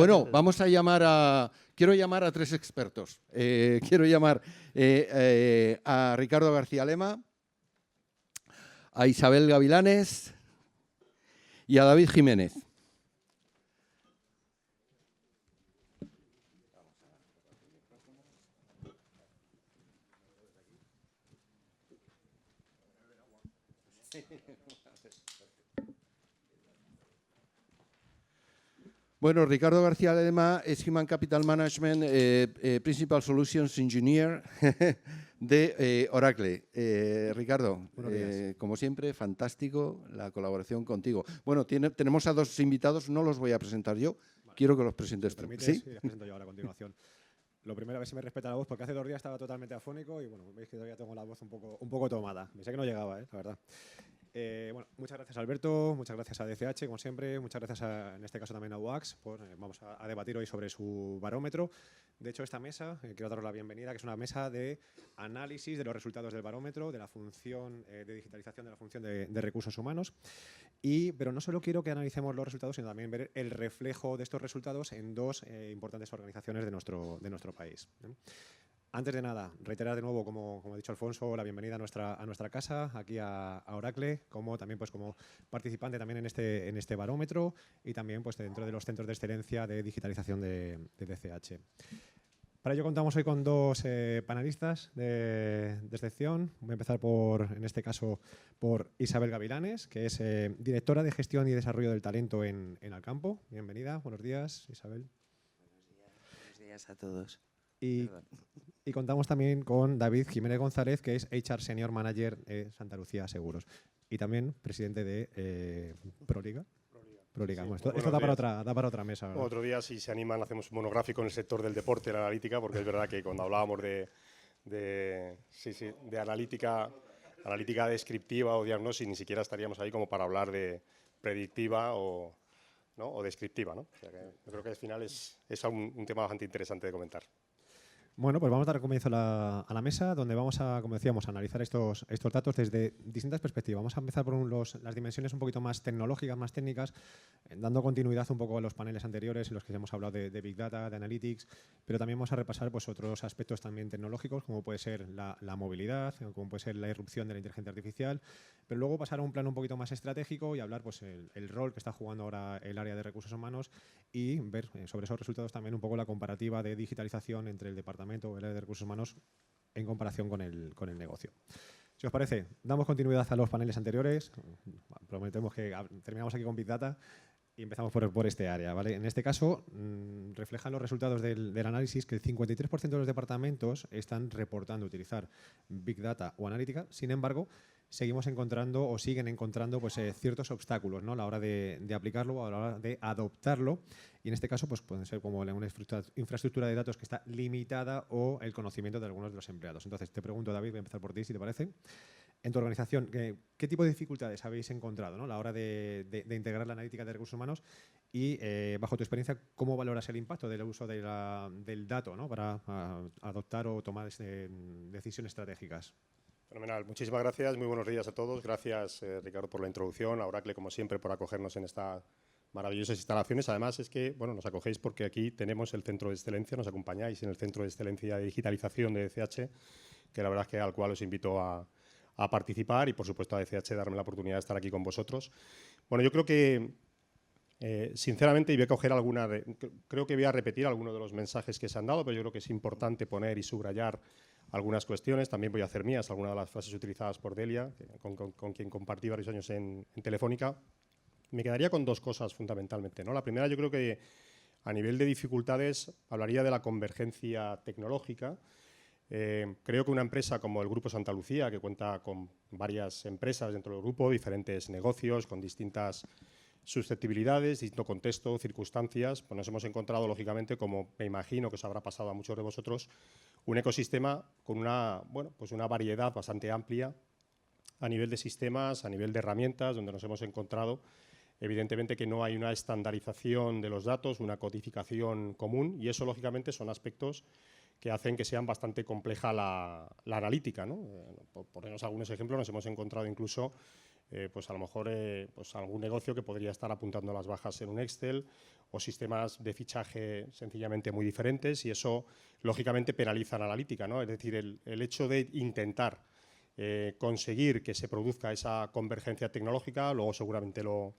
Bueno, vamos a llamar a... Quiero llamar a 3 expertos. Quiero llamar a Ricardo García Lema, a Isabel Gavilanes y a David Jiménez. Bueno, Ricardo García Lema es Human Capital Management Principal Solutions Engineer de Oracle. Ricardo, como siempre, fantástico la colaboración contigo. Bueno, tenemos a 2 invitados, no los voy a presentar yo, vale. Quiero que los presentes tú. ¿Sí? Sí, los presento yo ahora a continuación. Lo primero, a ver si me respeta la voz, porque hace 2 días estaba totalmente afónico y bueno, veis que todavía tengo la voz un poco tomada. Pensé que no llegaba, la verdad. Bueno, muchas gracias Alberto, muchas gracias a DCH, como siempre, muchas gracias en este caso también a UAX. Vamos a debatir hoy sobre su barómetro. De hecho, esta mesa, quiero daros la bienvenida, que es una mesa de análisis de los resultados del barómetro, de la función de digitalización de la función de recursos humanos. Pero no solo quiero que analicemos los resultados, sino también ver el reflejo de estos resultados en 2 importantes organizaciones de nuestro país. Antes de nada, reiterar de nuevo, como ha dicho Alfonso, la bienvenida a nuestra casa, aquí a Oracle, como también pues como participante también en este barómetro y también pues dentro de los centros de excelencia de digitalización de DCH. Para ello contamos hoy con 2 panelistas de excepción. Voy a empezar en este caso, por Isabel Gavilanes, que es directora de Gestión y Desarrollo del Talento en Alcampo. Bienvenida, buenos días, Isabel. Buenos días a todos. Y contamos también con David Jiménez González, que es HR Senior Manager de Santa Lucía Seguros y también presidente de Proliga. Proliga. Sí, bueno, esto da para otra mesa, ¿verdad? Otro día, si se animan, hacemos un monográfico en el sector del deporte, la analítica, porque es verdad que cuando hablábamos de analítica descriptiva o diagnosis, ni siquiera estaríamos ahí como para hablar de predictiva o descriptiva, ¿no? O sea que yo creo que al final es un tema bastante interesante de comentar. Bueno, pues vamos a dar comienzo a la mesa, donde vamos a, como decíamos, a analizar estos datos desde distintas perspectivas. Vamos a empezar por las dimensiones un poquito más tecnológicas, más técnicas, dando continuidad un poco a los paneles anteriores en los que hemos hablado de Big Data, de Analytics, pero también vamos a repasar pues, otros aspectos también tecnológicos, como puede ser la movilidad, como puede ser la irrupción de la inteligencia artificial, pero luego pasar a un plano un poquito más estratégico y hablar pues, el rol que está jugando ahora el área de recursos humanos y ver sobre esos resultados también un poco la comparativa de digitalización entre el departamento o el área de recursos humanos en comparación con el negocio. Si os parece, damos continuidad a los paneles anteriores. Prometemos que terminamos aquí con Big Data y empezamos por este área, ¿vale? En este caso, reflejan los resultados del análisis que el 53% de los departamentos están reportando utilizar Big Data o analítica. Sin embargo, seguimos encontrando o siguen encontrando pues, ciertos obstáculos, ¿no? A la hora de aplicarlo o a la hora de adoptarlo. Y en este caso pues, pueden ser como una infraestructura de datos que está limitada o el conocimiento de algunos de los empleados. Entonces, te pregunto, David, voy a empezar por ti, si te parece. En tu organización, ¿qué tipo de dificultades habéis encontrado, ¿no? A la hora de integrar la analítica de recursos humanos y, bajo tu experiencia, cómo valoras el impacto del uso del dato, ¿no? Para adoptar o tomar decisiones estratégicas? Fenomenal. Muchísimas gracias. Muy buenos días a todos. Gracias, Ricardo, por la introducción. A Oracle, como siempre, por acogernos en estas maravillosas instalaciones. Además, es que nos acogéis porque aquí tenemos el centro de excelencia, nos acompañáis en el centro de excelencia de digitalización de DCH, que la verdad es que al cual os invito a participar y, por supuesto, a DCH darme la oportunidad de estar aquí con vosotros. Bueno, yo creo que, sinceramente, y voy a coger creo que voy a repetir algunos de los mensajes que se han dado, pero yo creo que es importante poner y subrayar algunas cuestiones. También voy a hacer mías algunas de las frases utilizadas por Delia, con quien compartí varios años en Telefónica. Me quedaría con 2 cosas fundamentalmente, ¿no? La primera, yo creo que a nivel de dificultades hablaría de la convergencia tecnológica. Creo que una empresa como el Grupo Santa Lucía, que cuenta con varias empresas dentro del grupo, diferentes negocios, con distintas susceptibilidades, distinto contexto, circunstancias, pues nos hemos encontrado, lógicamente, como me imagino que os habrá pasado a muchos de vosotros, un ecosistema con una variedad bastante amplia a nivel de sistemas, a nivel de herramientas, donde nos hemos encontrado, evidentemente, que no hay una estandarización de los datos, una codificación común, y eso, lógicamente, son aspectos que hacen que sean bastante compleja la analítica, ¿no? Por ponernos algunos ejemplos, nos hemos encontrado incluso pues a lo mejor pues algún negocio que podría estar apuntando las bajas en un Excel o sistemas de fichaje sencillamente muy diferentes, y eso lógicamente penaliza la analítica, ¿no? Es decir, el hecho de intentar conseguir que se produzca esa convergencia tecnológica, luego seguramente lo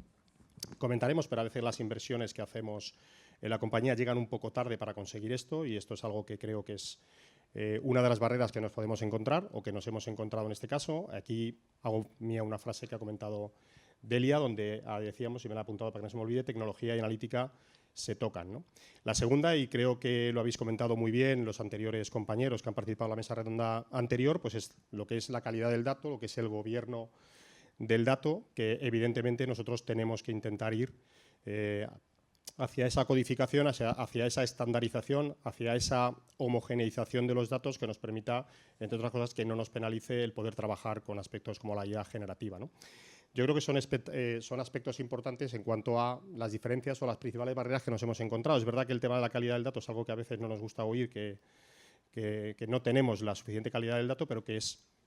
comentaremos, pero a veces las inversiones que hacemos en la compañía llegan un poco tarde para conseguir esto, y esto es algo que creo que es una de las barreras que nos podemos encontrar o que nos hemos encontrado en este caso. Aquí hago mía una frase que ha comentado Delia, donde decíamos, y me la he apuntado para que no se me olvide, tecnología y analítica se tocan, ¿no? La segunda, y creo que lo habéis comentado muy bien los anteriores compañeros que han participado en la mesa redonda anterior, pues es lo que es la calidad del dato, lo que es el gobierno del dato, que evidentemente nosotros tenemos que intentar ir hacia esa codificación, hacia esa estandarización, hacia esa homogeneización de los datos que nos permita, entre otras cosas, que no nos penalice el poder trabajar con aspectos como la IA generativa, ¿no? Yo creo que son aspectos importantes en cuanto a las diferencias o las principales barreras que nos hemos encontrado. Es verdad que el tema de la calidad del dato es algo que a veces no nos gusta oír, que no tenemos la suficiente calidad del dato, pero que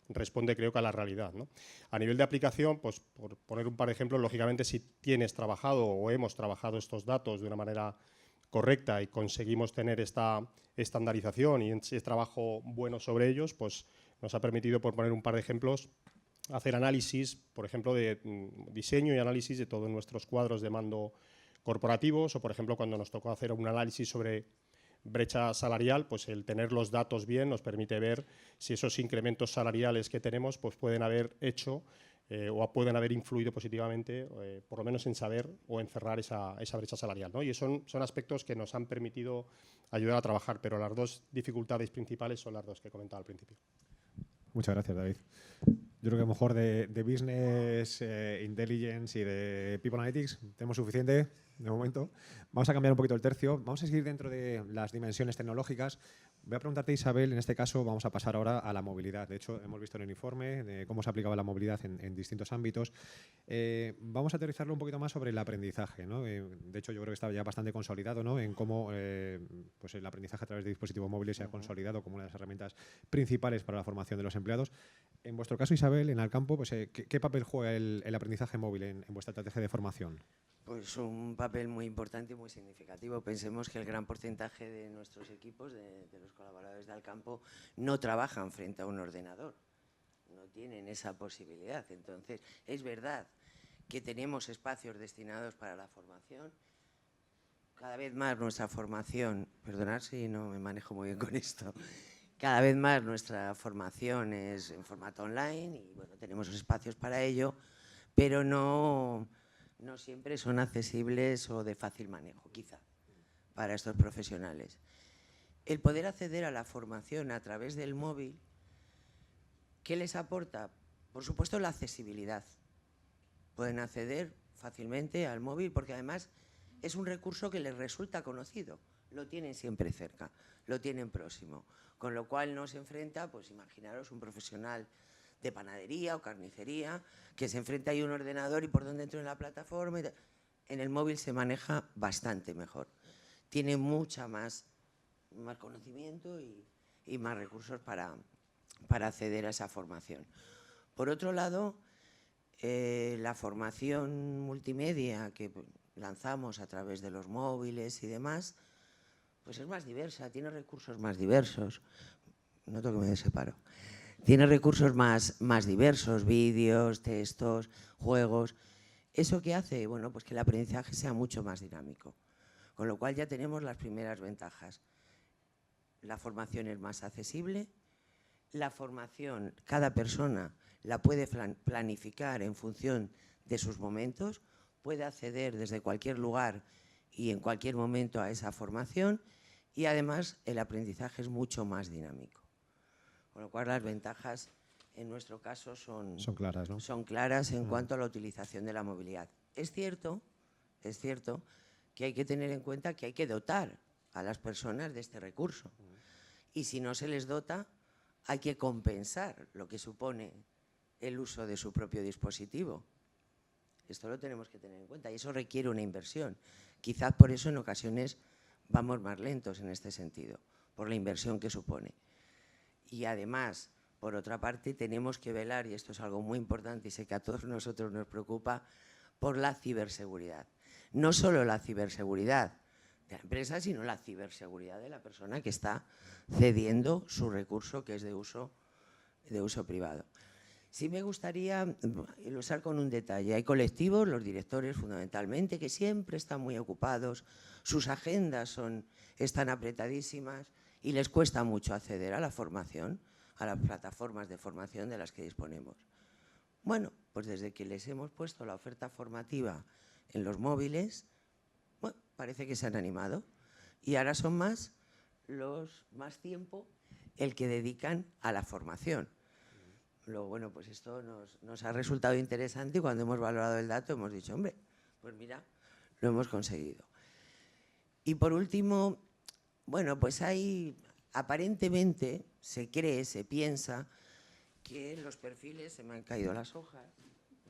responde, creo que, a la realidad, ¿no? A nivel de aplicación, pues por poner un par de ejemplos, lógicamente si tienes trabajado o hemos trabajado estos datos de una manera correcta y conseguimos tener esta estandarización y ese trabajo bueno sobre ellos, pues nos ha permitido, por poner un par de ejemplos, hacer análisis, por ejemplo, de diseño y análisis de todos nuestros cuadros de mando corporativos, o por ejemplo cuando nos tocó hacer un análisis sobre brecha salarial, pues el tener los datos bien nos permite ver si esos incrementos salariales que tenemos pues pueden haber hecho o pueden haber influido positivamente, por lo menos en saber o en cerrar esa brecha salarial, ¿no? Y son aspectos que nos han permitido ayudar a trabajar, pero las dos dificultades principales son las dos que he comentado al principio. Muchas gracias, David. Yo creo que a lo mejor de Business Intelligence y de People Analytics tenemos suficiente de momento. Vamos a cambiar un poquito el tercio. Vamos a seguir dentro de las dimensiones tecnológicas. Voy a preguntarte, Isabel, en este caso vamos a pasar ahora a la movilidad. De hecho, hemos visto en el informe de cómo se aplicaba la movilidad en distintos ámbitos. Vamos a aterrizarlo un poquito más sobre el aprendizaje, ¿no? De hecho, yo creo que está ya bastante consolidado, ¿no? En cómo pues el aprendizaje a través de dispositivos móviles se ha consolidado como una de las herramientas principales para la formación de los empleados. En vuestro caso, Isabel, en Alcampo, pues, ¿qué papel juega el aprendizaje móvil en vuestra estrategia de formación? Pues un papel muy importante y muy significativo. Pensemos que el gran porcentaje de nuestros equipos, de los colaboradores de Alcampo, no trabajan frente a un ordenador, no tienen esa posibilidad. Entonces, es verdad que tenemos espacios destinados para la formación. Cada vez más nuestra formación, perdonad si no me manejo muy bien con esto, cada vez más nuestra formación es en formato online y bueno, tenemos espacios para ello, pero no siempre son accesibles o de fácil manejo, quizá, para estos profesionales. El poder acceder a la formación a través del móvil, ¿qué les aporta? Por supuesto, la accesibilidad. Pueden acceder fácilmente al móvil porque además es un recurso que les resulta conocido. Lo tienen siempre cerca, lo tienen próximo. Con lo cual no se enfrenta, pues imaginaros un profesional de panadería o carnicería que se enfrenta ahí a un ordenador y por dónde entro en la plataforma. En el móvil se maneja bastante mejor. Tiene mucha más conocimiento y más recursos para acceder a esa formación. Por otro lado, la formación multimedia que lanzamos a través de los móviles y demás, pues es más diversa, tiene recursos más diversos. Noto que me separo. Tiene recursos más diversos, vídeos, textos, juegos. ¿Eso qué hace? Bueno, pues que el aprendizaje sea mucho más dinámico. Con lo cual ya tenemos las primeras ventajas. La formación es más accesible. La formación, cada persona la puede planificar en función de sus momentos, puede acceder desde cualquier lugar y en cualquier momento a esa formación y además el aprendizaje es mucho más dinámico. Con lo cual las ventajas en nuestro caso son claras, ¿no? Son claras en cuanto a la utilización de la movilidad. Es cierto que hay que tener en cuenta que hay que dotar a las personas de este recurso. Y si no se les dota, hay que compensar lo que supone el uso de su propio dispositivo. Esto lo tenemos que tener en cuenta y eso requiere una inversión. Quizás por eso en ocasiones vamos más lentos en este sentido, por la inversión que supone. Y además, por otra parte, tenemos que velar, y esto es algo muy importante y sé que a todos nosotros nos preocupa, por la ciberseguridad. No solo la ciberseguridad de la empresa, sino la ciberseguridad de la persona que está cediendo su recurso que es de uso privado. Sí me gustaría ilustrar con un detalle. Hay colectivos, los directores fundamentalmente, que siempre están muy ocupados, sus agendas están apretadísimas y les cuesta mucho acceder a la formación, a las plataformas de formación de las que disponemos. Bueno, pues desde que les hemos puesto la oferta formativa en los móviles, bueno, parece que se han animado y ahora son más tiempo el que dedican a la formación. Luego, bueno, pues esto nos ha resultado interesante y cuando hemos valorado el dato hemos dicho, hombre, pues mira, lo hemos conseguido. Y por último, bueno, pues aparentemente se cree, se piensa que los perfiles, se me han caído las hojas,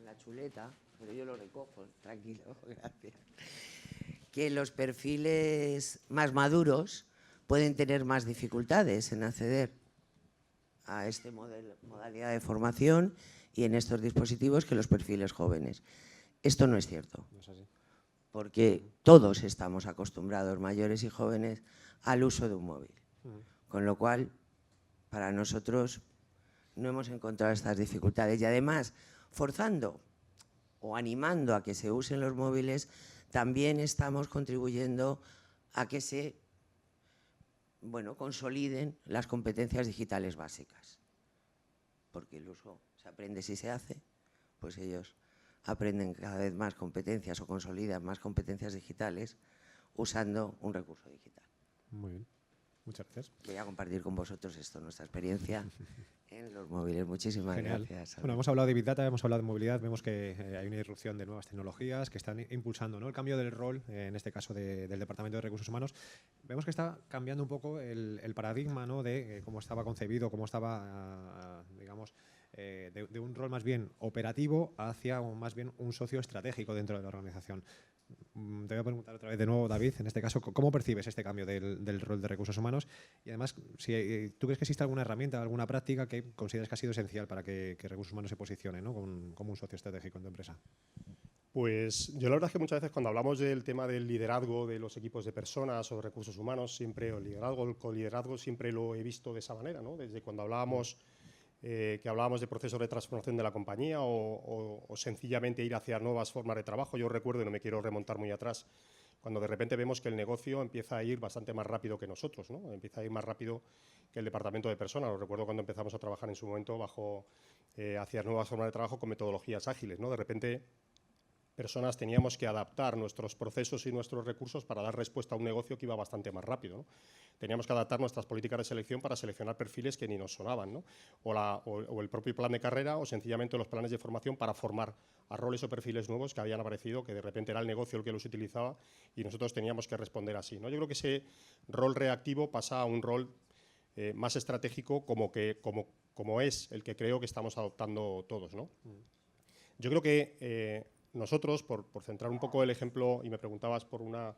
la chuleta, pero yo lo recojo, tranquilo, gracias. Que los perfiles más maduros pueden tener más dificultades en acceder a esta modalidad de formación y en estos dispositivos que los perfiles jóvenes. Esto no es cierto, porque todos estamos acostumbrados, mayores y jóvenes, al uso de un móvil. Con lo cual, para nosotros no hemos encontrado estas dificultades. Y además, forzando o animando a que se usen los móviles, también estamos contribuyendo a que se consoliden las competencias digitales básicas. Porque el uso se aprende si se hace, pues ellos aprenden cada vez más competencias o consolidan más competencias digitales usando un recurso digital. Muy bien, muchas gracias. Voy a compartir con vosotros nuestra experiencia en los móviles. Muchísimas Genial. gracias. Bueno, hemos hablado de Big Data, hemos hablado de movilidad, vemos que hay una irrupción de nuevas tecnologías que están impulsando, ¿no?, el cambio del rol, en este caso del Departamento de Recursos Humanos. Vemos que está cambiando un poco el paradigma, ¿no?, de cómo estaba concebido, cómo estaba, digamos, de un rol más bien operativo hacia más bien un socio estratégico dentro de la organización. Te voy a preguntar otra vez de nuevo, David, en este caso, ¿cómo percibes este cambio del rol de recursos humanos? Y además, si tú crees que existe alguna herramienta, alguna práctica que consideres que ha sido esencial para que recursos humanos se posicione, ¿no?, como un socio estratégico en tu empresa. Pues yo la verdad es que muchas veces cuando hablamos del tema del liderazgo de los equipos de personas o recursos humanos, siempre el liderazgo, el coliderazgo, siempre lo he visto de esa manera, ¿no? Desde cuando hablábamos de procesos de transformación de la compañía o sencillamente ir hacia nuevas formas de trabajo. Yo recuerdo, y no me quiero remontar muy atrás, cuando de repente vemos que el negocio empieza a ir bastante más rápido que nosotros, ¿no? Empieza a ir más rápido que el departamento de personas. Lo recuerdo cuando empezamos a trabajar en su momento hacia nuevas formas de trabajo con metodologías ágiles, ¿no? De repente, personas teníamos que adaptar nuestros procesos y nuestros recursos para dar respuesta a un negocio que iba bastante más rápido, ¿no? Teníamos que adaptar nuestras políticas de selección para seleccionar perfiles que ni nos sonaban, ¿no? O el propio plan de carrera o sencillamente los planes de formación para formar a roles o perfiles nuevos que habían aparecido, que de repente era el negocio el que los utilizaba y nosotros teníamos que responder así, ¿no? Yo creo que ese rol reactivo pasa a un rol más estratégico como es el que creo que estamos adoptando todos, ¿no? Yo creo que nosotros, por centrar un poco el ejemplo, y me preguntabas por una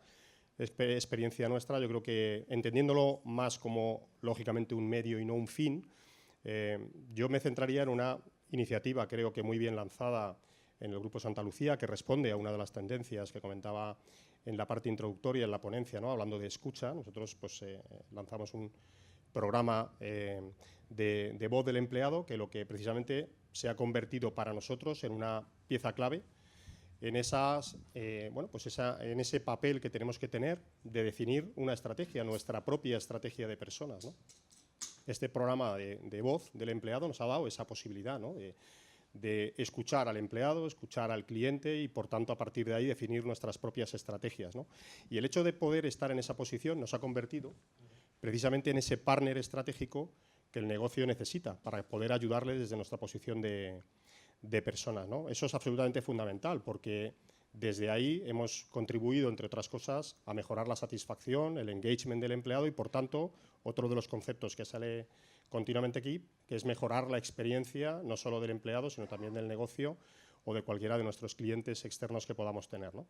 experiencia nuestra, yo creo que entendiéndolo más como, lógicamente, un medio y no un fin, yo me centraría en una iniciativa, creo que muy bien lanzada en el Grupo Santa Lucía, que responde a una de las tendencias que comentaba en la parte introductoria, en la ponencia, ¿no?, hablando de escucha. Nosotros pues, lanzamos un programa de voz del empleado que lo que precisamente se ha convertido para nosotros en una pieza clave en en ese papel que tenemos que tener de definir una estrategia, nuestra propia estrategia de personas, ¿no? Este programa de voz del empleado nos ha dado esa posibilidad, ¿no?, de escuchar al empleado, escuchar al cliente y, por tanto, a partir de ahí definir nuestras propias estrategias, ¿no? Y el hecho de poder estar en esa posición nos ha convertido precisamente en ese partner estratégico que el negocio necesita para poder ayudarle desde nuestra posición de personas, ¿no? Eso es absolutamente fundamental porque desde ahí hemos contribuido, entre otras cosas, a mejorar la satisfacción, el engagement del empleado y, por tanto, otro de los conceptos que sale continuamente aquí, que es mejorar la experiencia no solo del empleado, sino también del negocio o de cualquiera de nuestros clientes externos que podamos tener, ¿no?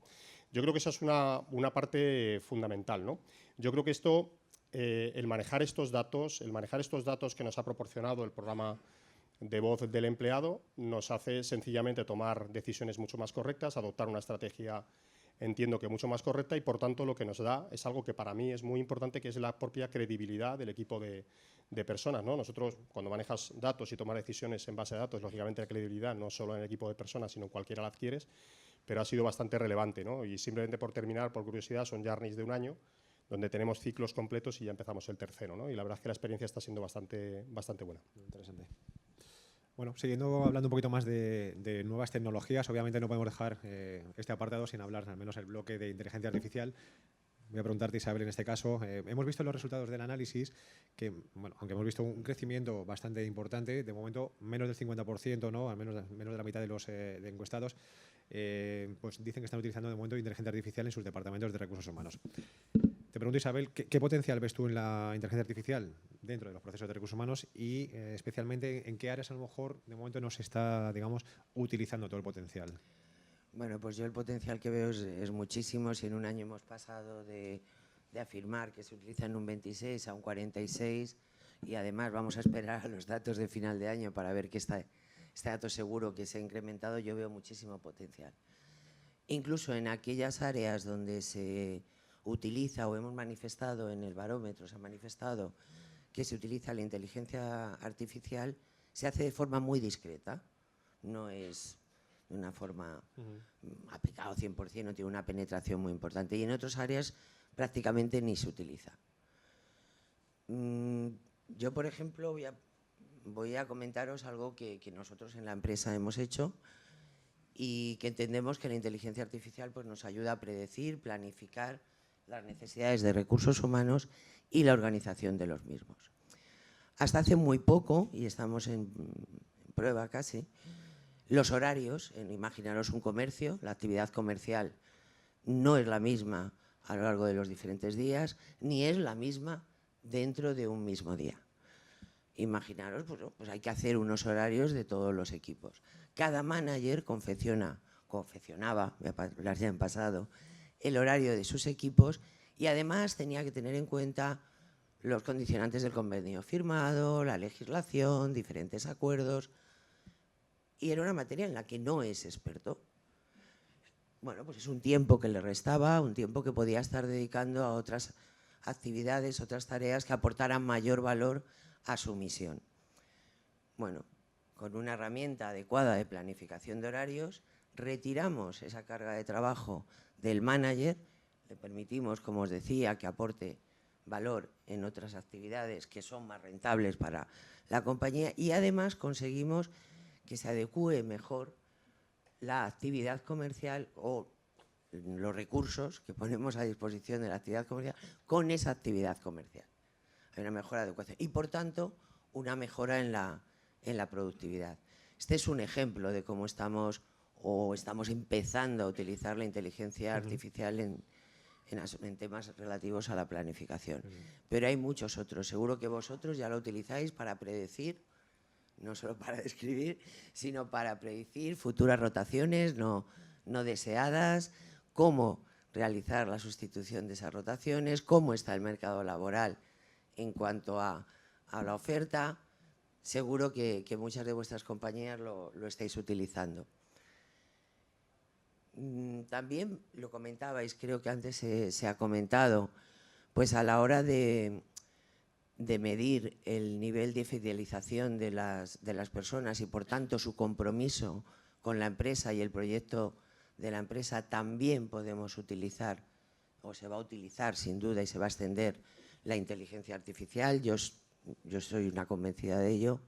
Yo creo que esa es una parte fundamental, ¿no? Yo creo que esto el manejar estos datos que nos ha proporcionado el programa de voz del empleado nos hace sencillamente tomar decisiones mucho más correctas, adoptar una estrategia, entiendo que mucho más correcta, y por tanto lo que nos da es algo que para mí es muy importante, que es la propia credibilidad del equipo de personas, ¿no? Nosotros, cuando manejas datos y tomar decisiones en base a datos, lógicamente la credibilidad no solo en el equipo de personas, sino en cualquiera la adquieres, pero ha sido bastante relevante, ¿no? Y simplemente por terminar, por curiosidad, son journeys de un año, donde tenemos ciclos completos y ya empezamos el tercero, ¿no? Y la verdad es que la experiencia está siendo bastante buena. Interesante. Bueno, siguiendo hablando un poquito más de nuevas tecnologías, obviamente no podemos dejar este apartado sin hablar, al menos el bloque de inteligencia artificial. Voy a preguntarte, Isabel, en este caso, hemos visto los resultados del análisis que, bueno, aunque hemos visto un crecimiento bastante importante, de momento menos del 50%, ¿no? Al menos de la mitad de los de encuestados, pues dicen que están utilizando de momento inteligencia artificial en sus departamentos de recursos humanos. Te pregunto, Isabel, ¿qué potencial ves tú en la inteligencia artificial dentro de los procesos de recursos humanos y especialmente en qué áreas a lo mejor de momento no se está, digamos, utilizando todo el potencial? Bueno, pues yo el potencial que veo es muchísimo. Si en un año hemos pasado de afirmar que se utiliza en un 26 a un 46 y además vamos a esperar a los datos de final de año para ver que este dato seguro que se ha incrementado, yo veo muchísimo potencial. Incluso en aquellas áreas donde se utiliza o hemos manifestado en el barómetro, se ha manifestado que se utiliza la inteligencia artificial, se hace de forma muy discreta, no es de una forma aplicada al 100%, no tiene una penetración muy importante, y en otras áreas prácticamente ni se utiliza. Yo, por ejemplo, voy a comentaros algo que nosotros en la empresa hemos hecho y que entendemos que la inteligencia artificial pues, nos ayuda a predecir, planificar las necesidades de recursos humanos y la organización de los mismos. Hasta hace muy poco, y estamos en prueba casi, los horarios, imaginaros un comercio, la actividad comercial no es la misma a lo largo de los diferentes días, ni es la misma dentro de un mismo día. Imaginaros, pues hay que hacer unos horarios de todos los equipos. Cada manager confeccionaba, voy a hablar ya en pasado, el horario de sus equipos y además tenía que tener en cuenta los condicionantes del convenio firmado, la legislación, diferentes acuerdos, y era una materia en la que no es experto. Bueno, pues es un tiempo que le restaba, un tiempo que podía estar dedicando a otras actividades, otras tareas que aportaran mayor valor a su misión. Bueno, con una herramienta adecuada de planificación de horarios, retiramos esa carga de trabajo del manager, le permitimos, como os decía, que aporte valor en otras actividades que son más rentables para la compañía y además conseguimos que se adecúe mejor la actividad comercial o los recursos que ponemos a disposición de la actividad comercial con esa actividad comercial. Hay una mejora de adecuación y, por tanto, una mejora en la productividad. Este es un ejemplo de cómo estamos empezando a utilizar la inteligencia artificial en temas relativos a la planificación. Pero hay muchos otros. Seguro que vosotros ya lo utilizáis para predecir, no solo para describir, sino para predecir futuras rotaciones no deseadas, cómo realizar la sustitución de esas rotaciones, cómo está el mercado laboral en cuanto a la oferta. Seguro que muchas de vuestras compañías lo estáis utilizando. También lo comentabais, creo que antes se ha comentado, pues a la hora de medir el nivel de fidelización de las personas y por tanto su compromiso con la empresa y el proyecto de la empresa, también podemos utilizar, o se va a utilizar sin duda y se va a extender la inteligencia artificial. Yo soy una convencida de ello.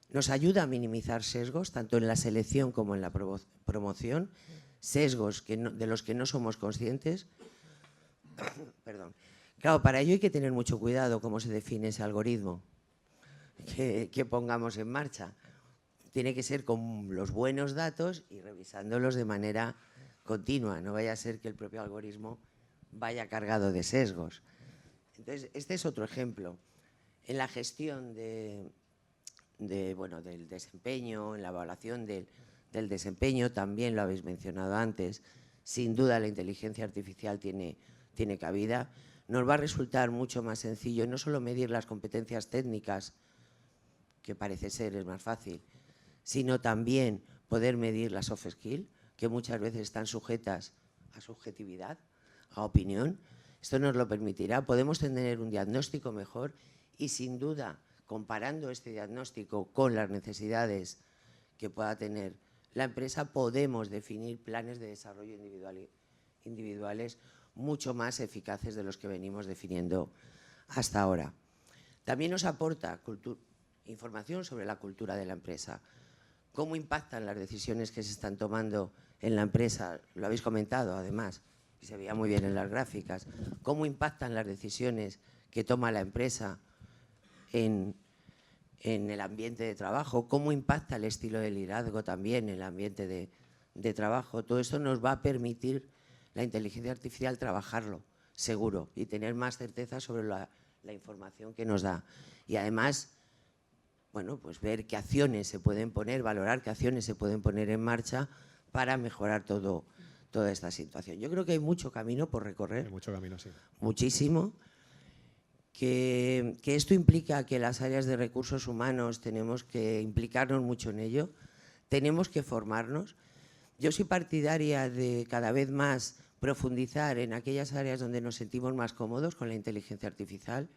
Nos ayuda a minimizar sesgos, tanto en la selección como en la promoción, sesgos de los que no somos conscientes. Perdón. Claro, para ello hay que tener mucho cuidado cómo se define ese algoritmo que pongamos en marcha. Tiene que ser con los buenos datos y revisándolos de manera continua. No vaya a ser que el propio algoritmo vaya cargado de sesgos. Entonces, este es otro ejemplo. En la gestión del desempeño, en la evaluación del desempeño, también lo habéis mencionado antes, sin duda la inteligencia artificial tiene cabida. nos va a resultar mucho más sencillo no solo medir las competencias técnicas, que parece ser es más fácil, sino también poder medir las soft skills, que muchas veces están sujetas a subjetividad, a opinión. Esto nos lo permitirá. Podemos tener un diagnóstico mejor y, sin duda, comparando este diagnóstico con las necesidades que pueda tener la empresa, podemos definir planes de desarrollo individuales mucho más eficaces de los que venimos definiendo hasta ahora. También nos aporta información sobre la cultura de la empresa, cómo impactan las decisiones que se están tomando en la empresa, lo habéis comentado además, y se veía muy bien en las gráficas, cómo impactan las decisiones que toma la empresa en el ambiente de trabajo, cómo impacta el estilo de liderazgo también en el ambiente de trabajo. Todo esto nos va a permitir la inteligencia artificial trabajarlo, seguro, y tener más certeza sobre la información que nos da. Y además, bueno, pues ver qué acciones se pueden poner, valorar qué acciones se pueden poner en marcha para mejorar toda esta situación. Yo creo que hay mucho camino por recorrer. Hay mucho camino, sí. Muchísimo. Que esto implica que las áreas de recursos humanos tenemos que implicarnos mucho en ello, tenemos que formarnos. Yo soy partidaria de cada vez más profundizar en aquellas áreas donde nos sentimos más cómodos con la inteligencia artificial,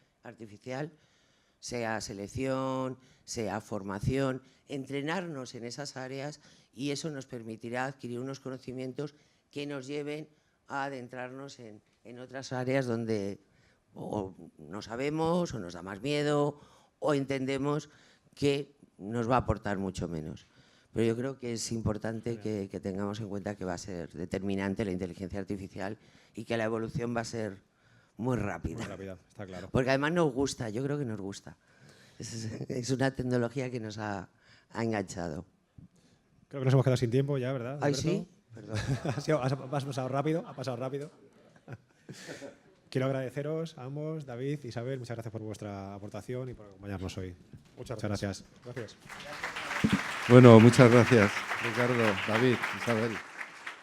sea selección, sea formación, entrenarnos en esas áreas, y eso nos permitirá adquirir unos conocimientos que nos lleven a adentrarnos en otras áreas donde o no sabemos, o nos da más miedo, o entendemos que nos va a aportar mucho menos. Pero yo creo que es importante que tengamos en cuenta que va a ser determinante la inteligencia artificial y que la evolución va a ser muy rápida. Muy rápida, está claro. Porque además nos gusta, yo creo que nos gusta. Es una tecnología que nos ha enganchado. Creo que nos hemos quedado sin tiempo ya, ¿verdad, Ay, Alberto? sí, perdón. Ha pasado rápido. Quiero agradeceros a ambos, David, Isabel, muchas gracias por vuestra aportación y por acompañarnos hoy. Muchas gracias. Bueno, muchas gracias, Ricardo, David, Isabel.